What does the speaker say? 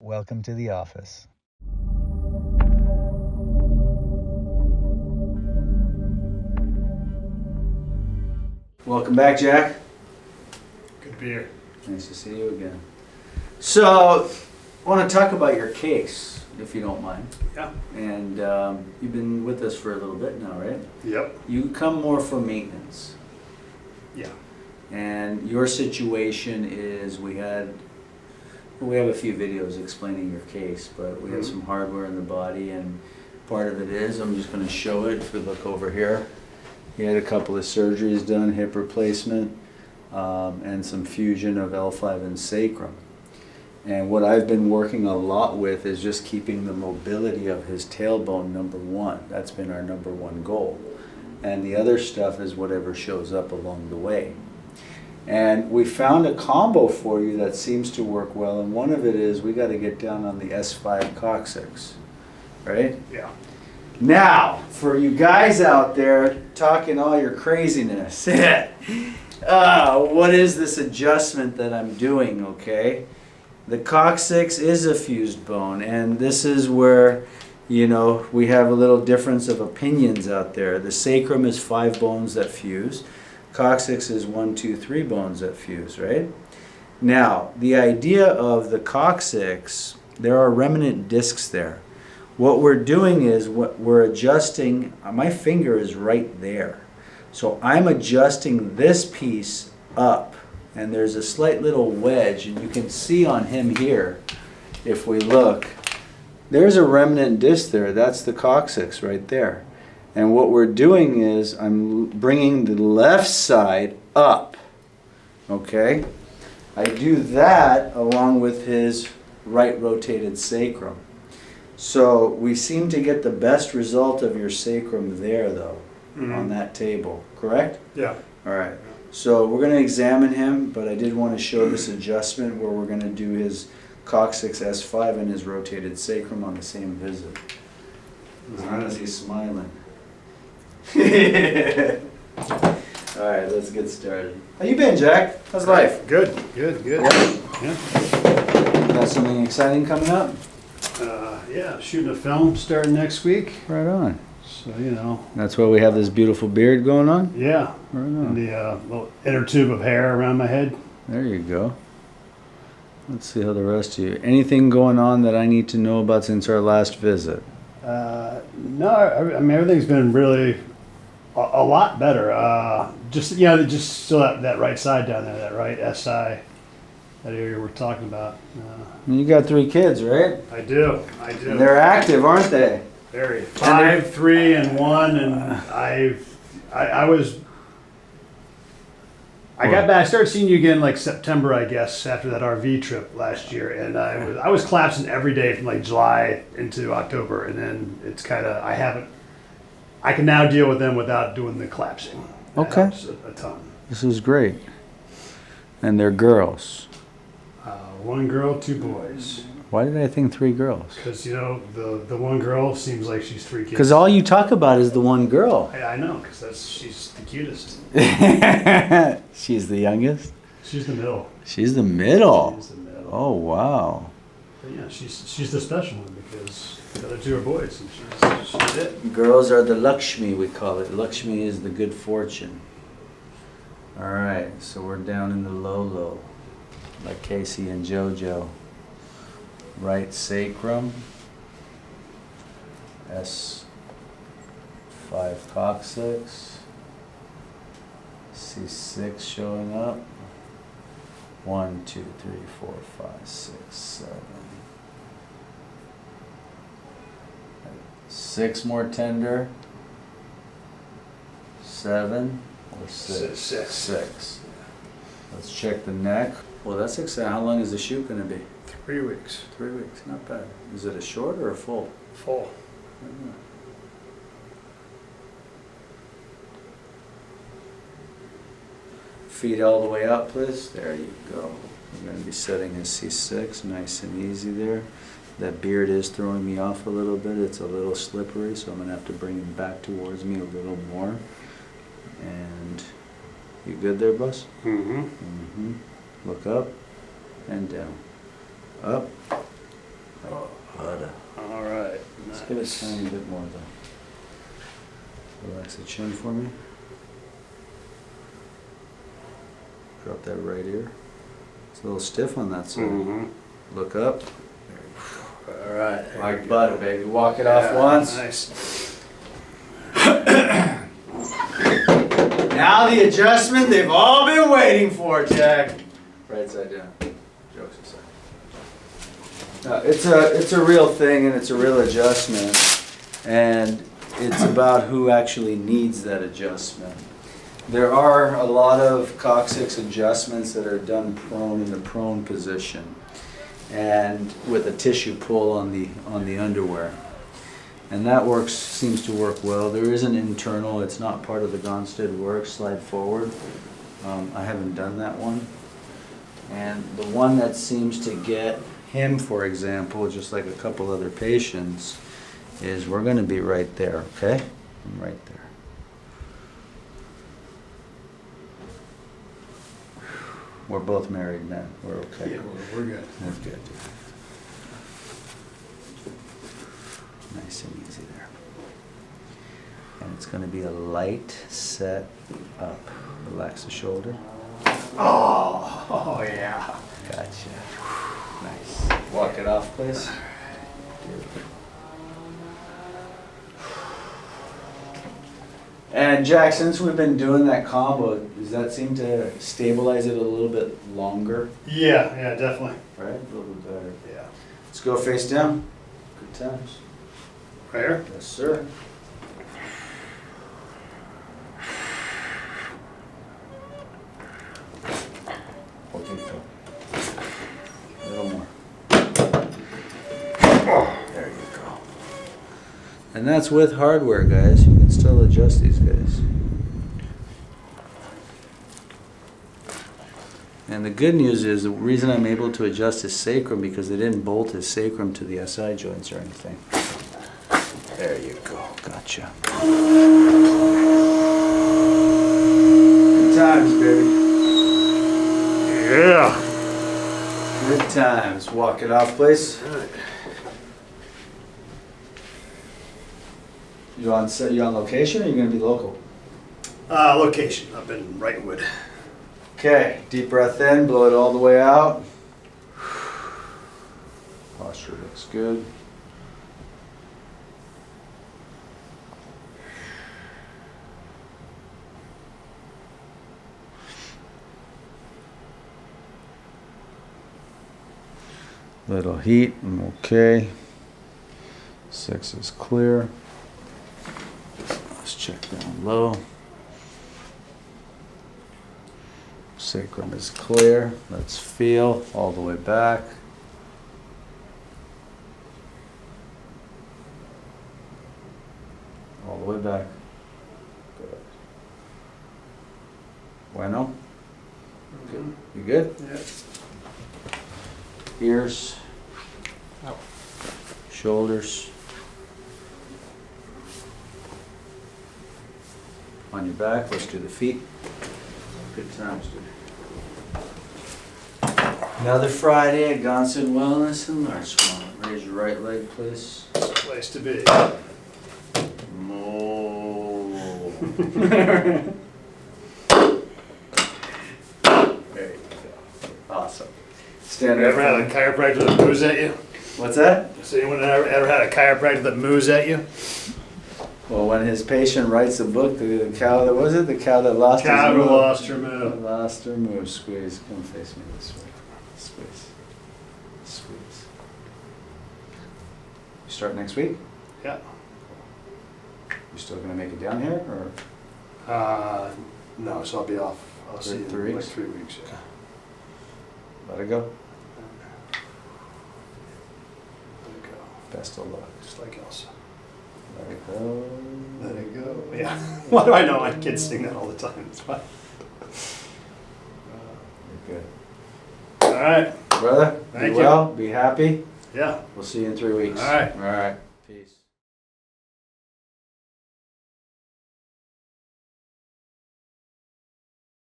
Welcome to the office. Welcome back, Jack. Good to be here. Nice to see you again. So, I want to talk about your case, if you don't mind. Yeah. And you've been with us for a little bit now, right? Yep. You come more for maintenance. Yeah. And your situation is we have a few videos explaining your case, but we have some hardware in the body, and part of it is, I'm just going to show it if we look over here. He had a couple of surgeries done, hip replacement, and some fusion of L5 and sacrum. And what I've been working a lot with is just keeping the mobility of his tailbone number one. That's been our number one goal. And the other stuff is whatever shows up along the way. And we found a combo for you that seems to work well, and one of it is we got to get down on the S5 coccyx, right? Yeah. Now, for you guys out there talking all your craziness, what is this adjustment that I'm doing, okay? The coccyx is a fused bone, and this is where, you know, we have a little difference of opinions out there. The sacrum is 5 bones that fuse. Coccyx is 1, 2, 3 bones that fuse, right? Now, the idea of the coccyx, there are remnant discs there. What we're doing is we're adjusting, my finger is right there. So I'm adjusting this piece up, and there's a slight little wedge, and you can see on him here, if we look, there's a remnant disc there. That's the coccyx right there. And what we're doing is I'm bringing the left side up, okay? I do that along with his right rotated sacrum. So we seem to get the best result of your sacrum there, though, on that table, correct? Yeah. All right. So we're going to examine him, but I did want to show this adjustment where we're going to do his coccyx S5 and his rotated sacrum on the same visit. As long as he's smiling. All right, let's get started. How you been, Jack? How's life? Good. Yeah. Got something exciting coming up? Yeah. Shooting a film starting next week. Right on. So, you know. That's why we have this beautiful beard going on? Yeah. Right on. And the little inner tube of hair around my head. There you go. Let's see how the rest of you. Anything going on that I need to know about since our last visit? No, I mean, everything's been really a lot better. Just still that right side down there, that right SI, that area we're talking about. You got 3 kids, right? I do. And they're active, aren't they? Very. 5, 3, and 1, and I got back. I started seeing you again like September, I guess, after that RV trip last year, and I was collapsing every day from like July into October, and then it's kind of I can now deal with them without doing the collapsing. That Okay. helps a ton. This is great. And they're girls. 1 girl, 2 boys. Why did I think 3 girls? Because the 1 girl seems like she's 3 kids. Because all you talk about is the 1 girl. I know, because she's the cutest. She's the youngest? She's the middle. She's the middle. She's the middle. Oh, wow. But yeah, she's the special one because the other 2 are boys, and she's it. Girls are the Lakshmi, we call it. Lakshmi is the good fortune. All right, so we're down in the low, like Casey and JoJo. Right sacrum, S5 coccyx, C6 showing up. 1, 2, 3, 4, 5, 6, 7. 6 more tender. 7 or 6? 6. Let's check the neck. Well, that's exciting. How long is the shoot going to be? 3 weeks. 3 weeks, not bad. Is it a short or a full? Full. Feet all the way up, please. There you go. We're going to be setting his C6, nice and easy there. That beard is throwing me off a little bit. It's a little slippery, so I'm going to have to bring him back towards me a little more. And you good there, boss? Mm-hmm. Look up and down. Up Give it a tiny bit more though. Relax the chin for me. Drop that right ear. It's a little stiff on that side. Mm-hmm. Look up. All right. Like butter, baby. Walk it off once. Nice. Now the adjustment they've all been waiting for, Jack. Right side down. Jokes aside. It's a real thing and it's a real adjustment, and it's about who actually needs that adjustment. There are a lot of coccyx adjustments that are done prone in the prone position, and with a tissue pull on the underwear, and that seems to work well. There is an internal. It's not part of the Gonstead work. Slide forward. I haven't done that one, and the one that seems to get him, for example, just like a couple other patients, is we're going to be right there. Okay, I'm right there. We're both married men. We're okay. Yeah, we're good. That's good. Nice and easy there. And it's going to be a light set up. Relax the shoulder. Oh yeah. Gotcha. Nice. Walk it off, please. And Jack, since we've been doing that combo, does that seem to stabilize it a little bit longer? Yeah, definitely. Right? A little bit better. Yeah. Let's go face down. Good times. Right here? Yes, sir. A little more. There you go. And that's with hardware, guys. You can still adjust these guys. And the good news is the reason I'm able to adjust his sacrum because they didn't bolt his sacrum to the SI joints or anything. There you go. Gotcha. Good times, baby. Yeah. Good times. Walk it off, please. You on location, or you gonna be local? Location up in Wrightwood. Okay. Deep breath in. Blow it all the way out. Posture looks good. Little heat, I'm okay. 6 is clear. Let's check down low. Sacrum is clear. Let's feel all the way back. All the way back. Good. Bueno? Good. You good? Yeah. Ears, shoulders, on your back. Let's do the feet. Good times, dude. Another Friday at Gonstead Wellness in Larchmont. Raise your right leg, please. Place to be. More. There you go. Awesome. Stand You up. ever had a chiropractor that moos at you? What's that? So anyone ever had a chiropractor that moos at you? Well, when his patient writes a book, the cow that was it? The cow that lost Cow his who move. lost her moo. Lost her move. Squeeze. Come face me this way. Squeeze. Squeeze. You start next week? Yeah. You still gonna make it down here, or No, so I'll be off. I'll see you in 3 like weeks? 3 weeks. Yeah. let it go? Let it go. Best of luck. Just like Elsa. Let it go. Let it go. Yeah. Why do I know? My kids sing that all the time. It's fine. You're good. All right. Brother, Thank be you. well, be happy. Yeah. We'll see you in 3 weeks. All right. All right.